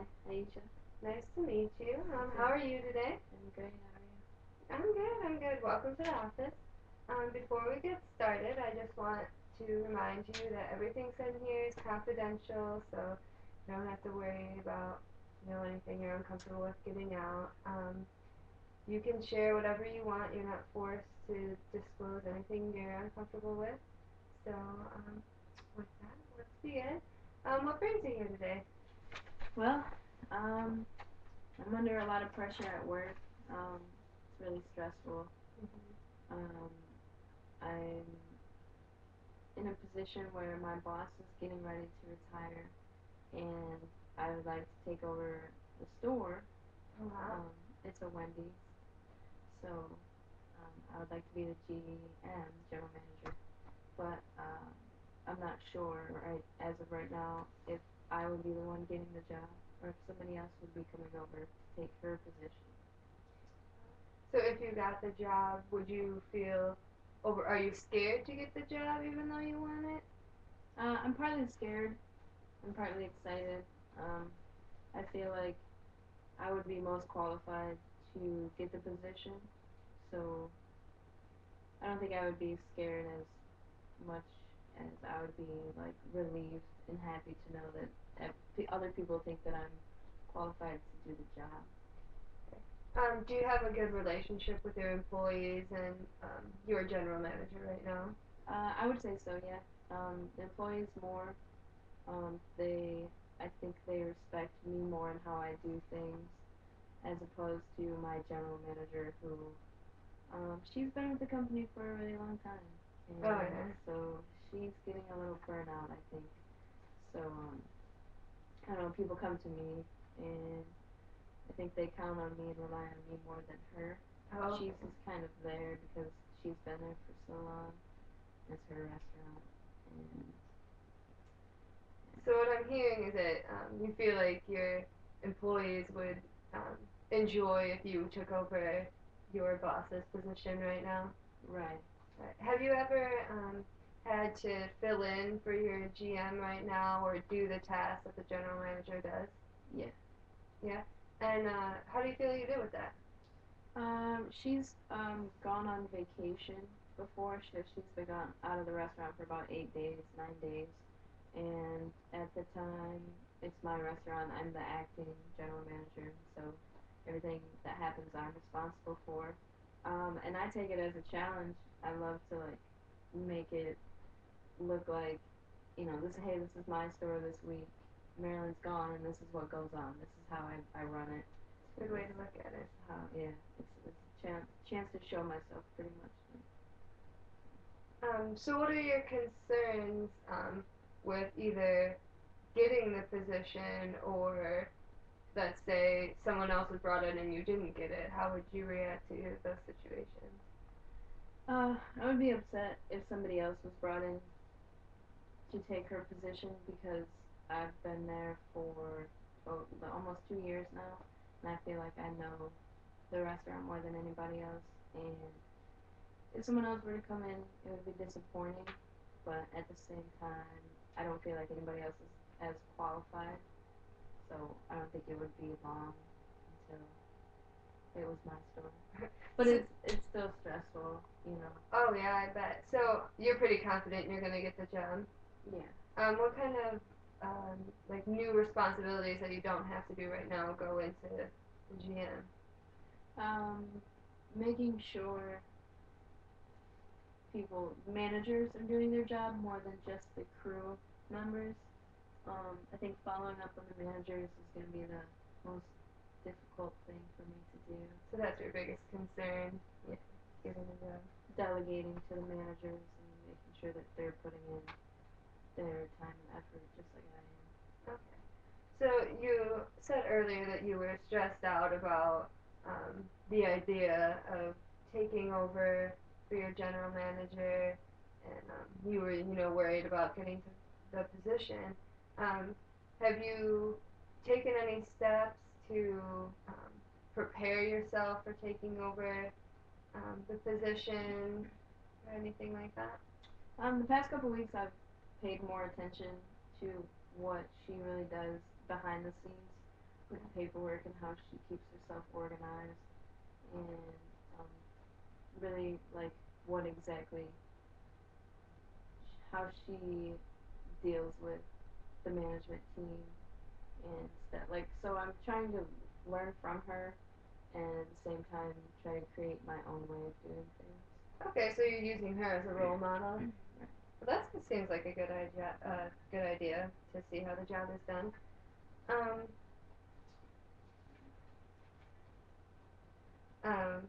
Hi, Aisha. Nice to meet you. How are you today? I'm great. How are you? I'm good. Welcome to the office. Before we get started, I just want to remind you that everything said in here is confidential, so you don't have to worry about anything you're uncomfortable with getting out. You can share whatever you want. You're not forced to disclose anything you're uncomfortable with. So, with that, let's begin. What brings you here today? Well, I'm under a lot of pressure at work. It's really stressful. Um, I'm in a position where my boss is getting ready to retire, and I would like to take over the store. Oh, wow. It's a Wendy's, so I would like to be the GM, general manager. But I'm not sure as of right now if I would be the one getting the job or if somebody else would be coming over to take her position. So if you got the job, would you feel over? Are you scared to get the job even though you want it? I'm partly scared. I'm partly excited. Um, I feel like I would be most qualified to get the position, so I don't think I would be scared as much as I would be like relieved and happy to know that other people think that I'm qualified to do the job. Do you have a good relationship with your employees and your general manager right now? I would say so, yeah. The employees more. I think they respect me more and how I do things, as opposed to my general manager, who, she's been with the company for a really long time, Oh and yeah. so she's getting a little burnout, I think. So, I don't know. People come to me, and I think they count on me and rely on me more than her. Oh, She's okay. just kind of there because she's been there for so long. It's her restaurant, and So what I'm hearing is that you feel like your employees would um, enjoy if you took over your boss's position right now. right, Right. Have you ever had to fill in for your GM right now or do the tasks that the general manager does? yeah. Yeah. And how do you feel you do with that? She's gone on vacation before. She's been gone out of the restaurant for about 8 days, 9 days, and at the time it's my restaurant. I'm the acting general manager, so everything that happens I'm responsible for. And I take it as a challenge. I love to like make it look like, this is my store this week. Marilyn's gone, and this is what goes on. This is how I run it. Good way to look at This it. is how, yeah, it's a chance to show myself pretty much. So what are your concerns with either getting the position or let's say someone else was brought in and you didn't get it? How would you react to those situations? I would be upset if somebody else was brought in to take her position because I've been there for almost 2 years now, and I feel like I know the restaurant more than anybody else. And if someone else were to come in, it would be disappointing. But at the same time, I don't feel like anybody else is as qualified, so I don't think it would be long until it was my store. But So, it's still stressful, you know. oh yeah, I bet. So you're pretty confident you're gonna get the job. Yeah. What kind of like new responsibilities that you don't have to do right now go into the GM? Um, Making sure managers are doing their job more than just the crew members. I think following up on the managers is going to be the most difficult thing for me to do. So that's your biggest concern, Yeah. getting the job. Delegating to the managers and making sure that they're putting in their time and effort just like I am. Okay. So you said earlier that you were stressed out about the idea of taking over for your general manager, and you were, worried about getting to the position. Um, have you taken any steps to prepare yourself for taking over the position or anything like that? The past couple weeks, I've paid more attention to what she really does behind the scenes. with paperwork and how she keeps herself organized, and um, really like what exactly how she deals with the management team and stuff. Like, so I'm trying to learn from her and at the same time try to create my own way of doing things. Okay, so you're using her as a role model. Right. Well, that seems like a good idea to see how the job is done. Um, um,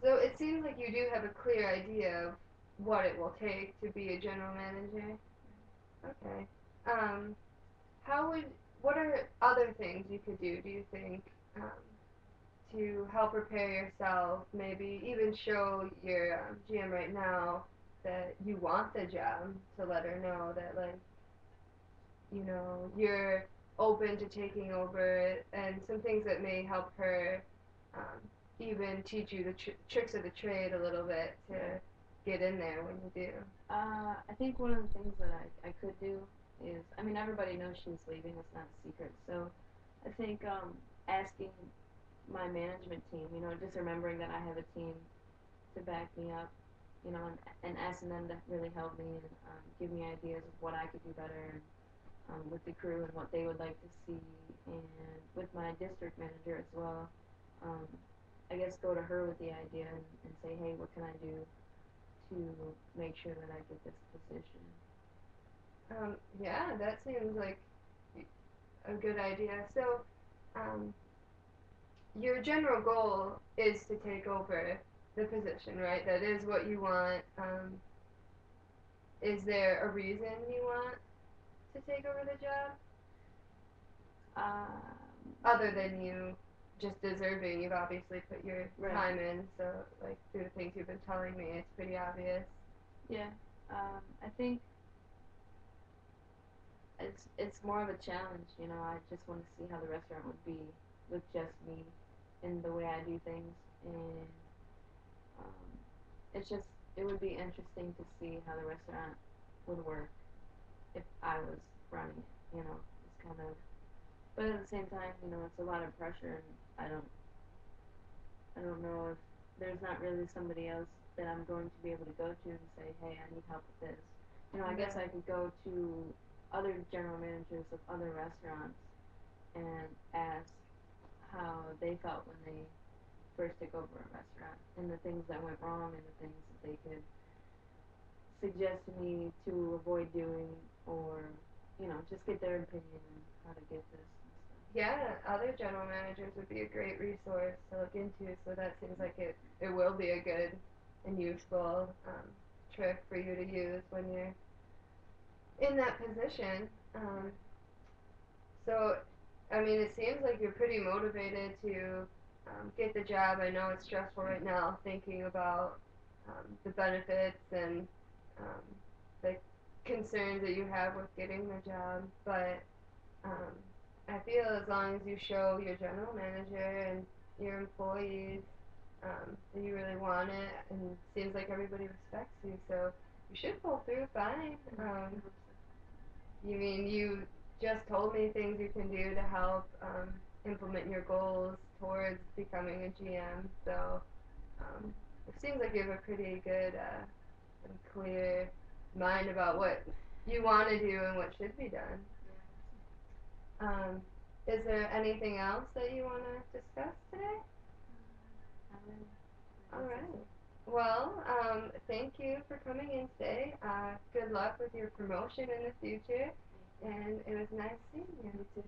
so it seems like you do have a clear idea of what it will take to be a general manager. Okay. Um, how would what are other things you could do you think, to help prepare yourself? Maybe even show your GM right now that you want the job, to let her know that, like, you're open to taking over it, and some things that may help her, um, even teach you the tricks of the trade a little bit to get in there when you do. I think one of the things that I could do is, I mean, everybody knows she's leaving. It's not a secret. So I think asking my management team, just remembering that I have a team to back me up, and asking them to really help me and give me ideas of what I could do better and, with the crew and what they would like to see, and with my district manager as well. Um, I guess go to her with the idea and say, hey, what can I do to make sure that I get this position? Yeah, that seems like a good idea. So, um, your general goal is to take over the position, right? That is what you want. Is there a reason you want to take over the job other than you just deserving? You've obviously put your Right. time in, so, like, through the things you've been telling me, it's pretty obvious. Yeah, I think it's more of a challenge. I just want to see how the restaurant would be with just me and the way I do things, and um, it would be interesting to see how the restaurant would work if I was running it. It's kind of, but at the same time, it's a lot of pressure, and I don't know if there's not really somebody else that I'm going to be able to go to and say, hey, I need help with this. I guess I could go to other general managers of other restaurants and ask how they felt when they first took over a restaurant and the things that went wrong and the things that they could suggest to me to avoid doing, or just get their opinion on how to get this and stuff. Yeah, other general managers would be a great resource to look into, so that seems like it will be a good and useful trick for you to use when you're in that position. So, I mean, it seems like you're pretty motivated to get the job. I know it's stressful right now thinking about the benefits and um, the concerns that you have with getting the job, but um, I feel as long as you show your general manager and your employees that you really want it, and it seems like everybody respects you, so you should pull through fine. You mean you just told me things you can do to help implement your goals towards becoming a GM, so it seems like you have a pretty good and clear mind about what you want to do and what should be done. Um, is there anything else that you want to discuss today? All right. Well, thank you for coming in today. Good luck with your promotion in the future, and it was nice seeing you. You too.